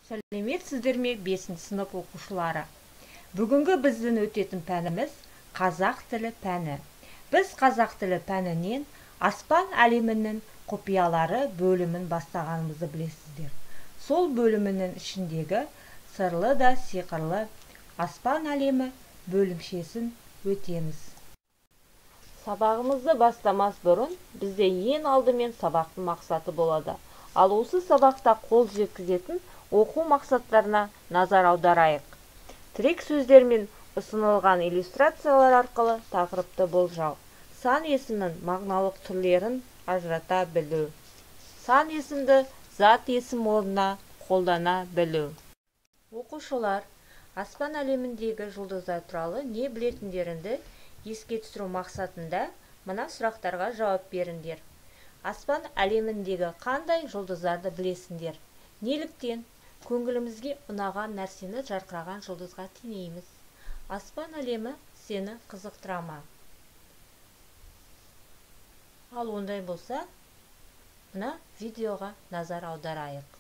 Сәлеметсіздер ме 5 сынып оқушылары? Бүгінгі біздің өтетін пәніміз қазақ тілі пәні. Біз қазақ тілі пәнінен аспан әлемінің құпиялары бөлімін бастағанымызды білесіздер. Сол бөлімінің ішіндегі сырлы да сиқырлы аспан әлемі бөлімшесін өтеміз. Сабағымызды бастамас бұрын бізде ең алдымен сабақтың мақсаты болады. Ал осы сабақта қол жеткізетін оқу мақсаттарына назар аударайық. Тірек сөздер мен ұсынылған иллюстрациялар арқылы тақырыпты болжау. Сан есімнің мағыналық түрлерін ажырата білу. Сан есімді зат есім орнына қолдана білу. Оқушылар, аспан әлеміндегі жұлдыздар туралы не білетіндеріңді еске түсіру мақсатында мына сұрақтарға жауап беріңдер. Аспан әлеміндегі қандай жұлдыздарды білесіңдер? Неліктен көңілімізге ұнаған нәрсені жарқыраған жұлдызға теңейміз? Аспан әлемі сені қызықтыра ма? Ал ондай болса, мына видеоға назар аударайық.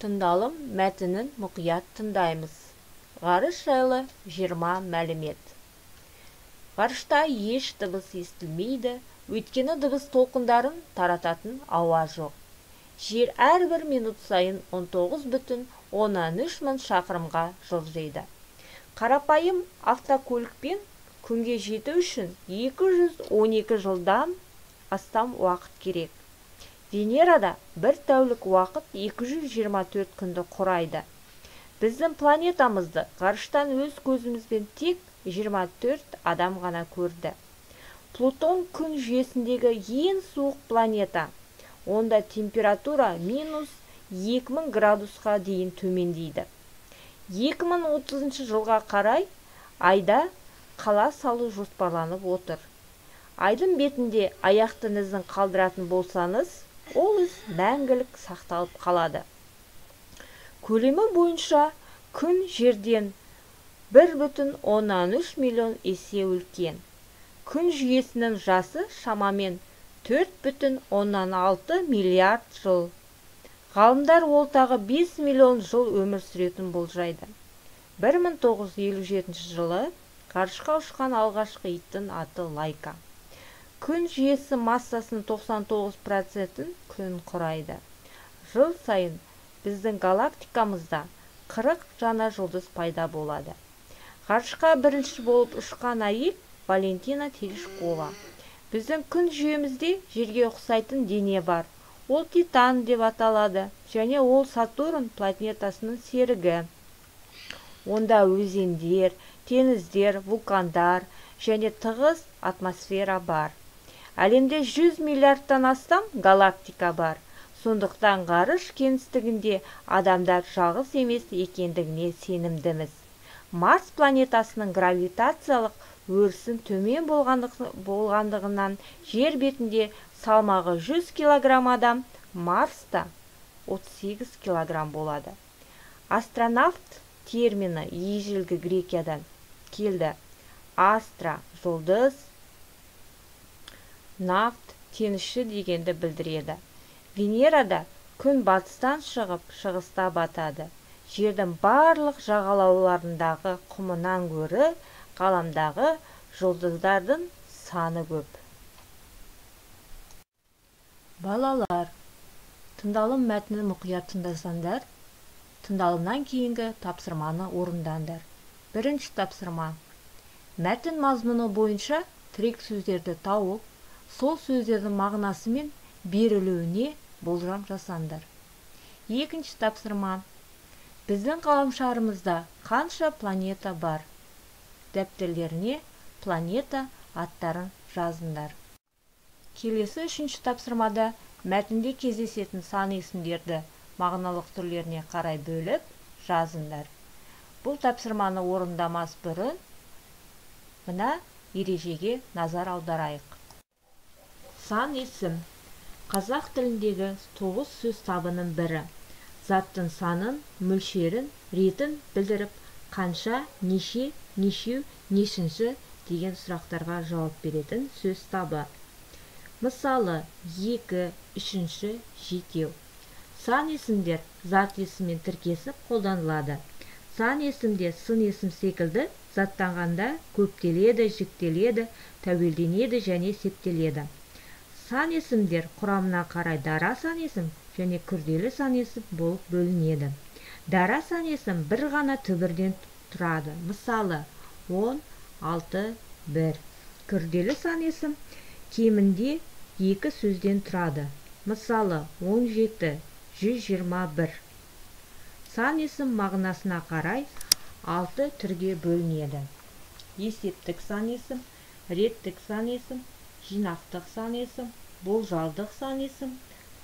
Тыңдалым мәтінін мұқият тыңдаймыз. Ғарыш жайлы 20 мәлімет. Ғарышта еш дыбыс естілмейді, өйткені дыбыс толқындарын тарататын ауа жоқ. Жер әрбір минут сайын 19,13 мың шақырымға жылжиды. Қарапайым автокөлікпен күнге жету үшін 212 жылдан астам уақыт керек. Венерада бір тәулік уақыт 224 күнді құрайды. Біздің планетамызды ғарыштан өз көзімізбен тек 24 адам ғана көрді. Плутон күн жүйесіндегі ең суық планета. Онда температура -2000 градусқа дейін төмендейді. 2030 жылға қарай айда қала салу жоспарланып отыр. Айдың бетінде аяқтың ізін қалдыратын болсаңыз, ол із мәңгілік сақталып қалады. Көлемі бойынша күн жерден 1,13 миллион есе үлкен. Күн жүйесінің жасы шамамен 4,6 миллиард жыл. Ғалымдар ол тағы 5 миллион жыл өмір сүретін болжайды. 1957 жылы ғарышқа ұшқан алғашқы иттің аты Лайка. Күн жүйесі массасының 99%-ін күн құрайды. Жыл сайын біздің галактикамызда 40 жаңа жұлдыз пайда болады. Ғарышқа бірінші болып ұшқан әйел Валентина Терeshkova. Біздің күн жүйемізде жерге ұқсайтын дене бар. Ол Титан деп аталады, және ол Сатурн планетасының серігі. Онда өзендер, теңіздер, вулкандар және тығыз атмосфера бар. Әлемде 100 миллиардтан астам галактика бар. Сондықтан ғарыш кеңістігінде адамдар жалғыз емес екендігіне сенімдіміз. Марс планетасының гравитациялық өрісін төмен болғандығынан жер бетінде салмағы 100 килограмм адам, Марста 38 килограмм болады. Астронавт термині ежелгі Грекиядан келді. Астра – жұлдыз, нафт – теңізші дегенді білдіреді. Венерада күн батыстан шығып, шығыста батады. Жердің барлық жағалауларындағы құмынан гөрі ғаламдағы жұлдыздардың саны көп. Балалар, тыңдалым мәтінін мұқият тыңдасаңдар, тыңдалымнан кейінгі тапсырманы орындаңдар. Бірінші тапсырма. Мәтін мазмұны бойынша тірек сөздерді тауып, сол сөздердің мағынасы мен берілуіне болжам жасаңдар. Екінші тапсырма. Біздің ғаламшарымызда қанша планета бар? Дәптерлеріне планета аттарын жазыңдар. Келесі үшінші тапсырмада мәтінде кездесетін сан есімдерді мағыналық түрлеріне қарай бөліп жазыңдар. Бұл тапсырманы орындамас бұрын мына ережеге назар аударайық. Сан есім қазақ тіліндегі 9 сөз табының бірі. Заттың санын, мөлшерін, ретін білдіріп, қанша, неше, нешеу, нешінші деген сұрақтарға жауап беретін сөз табы. Мысалы, 2, 3, жетеу. Сан есімдер зат есіммен тіркесіп қолданылады. Сан есімде сын есім секілді заттанғанда көптеледі, жіктеледі, тәуелденеді және септеледі. Сан есімдер құрамына қарай дара сан есім және күрделі сан есім болып бөлінеді. Дара сан есім бір ғана түбірден тұрады. Мысалы, 10, 6, 1. Күрделі сан есім кемінде 2 сөзден тұрады. Мысалы, 17, 121. Сан есім мағынасына қарай 6 түрге бөлінеді. Есептік сан есім, реттік сан есім, жинақтық сан есім, болжалдық сан есім,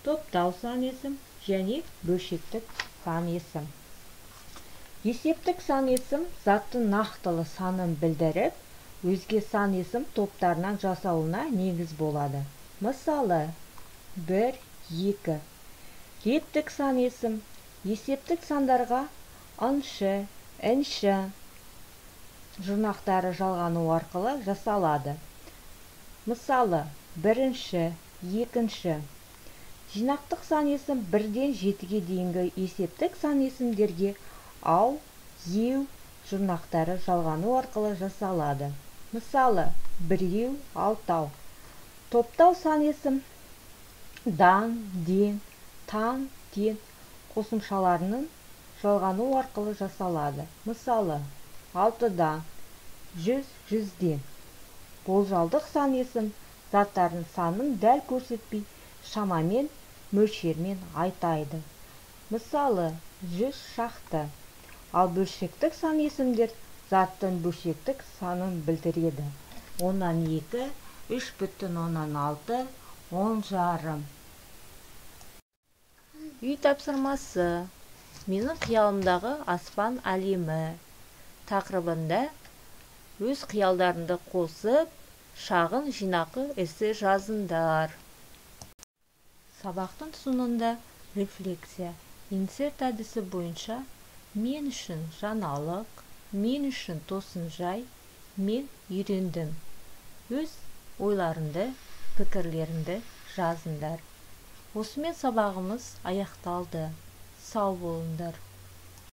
топтау сан есім және бөлшектік сан есім. Есептік сан есім заттың нақтылы санын білдіріп, өзге сан есім топтарынан жасалуына негіз болады. Мысалы, 1, 2. Реттік сан есім есептік сандарға ыншы, інші жұрнақтары жалғану арқылы жасалады. Мысалы, 1, 2. Жинақтық сан есім 1-ден 7-ге дейінгі есептік сан есімдерге ау, еу жұрнақтары жалғану арқылы жасалады. Мысалы, 1, 6. Топтау сан есім дан, ден, тан, тен қосымшаларының жалғану арқылы жасалады. Мысалы, 6-дан 100, 100-ден. Болжалдық сан есім заттардың санын дәл көрсетпей, шамамен, мөлшермен айтайды. Мысалы, 100 шақты. Ал бөлшектік сан есімдер заттың бөлшектік санын білдіреді. 10-2, 3,6, 10 жарым. Үй тапсырмасы. Менің қиялымдағы аспан әлемі тақырыбында өз қиялдарыңды қосып, шағын жинақы эссе жазыңдар. Сабақтың соңында рефлексия, инсерт әдісі бойынша мен үшін жаңалық, мен үшін тосынжай, мен үйрендім. Өз ойларыңды, пікірлеріңді жазыңдар. Осымен сабағымыз аяқталды. Сау болыңдар.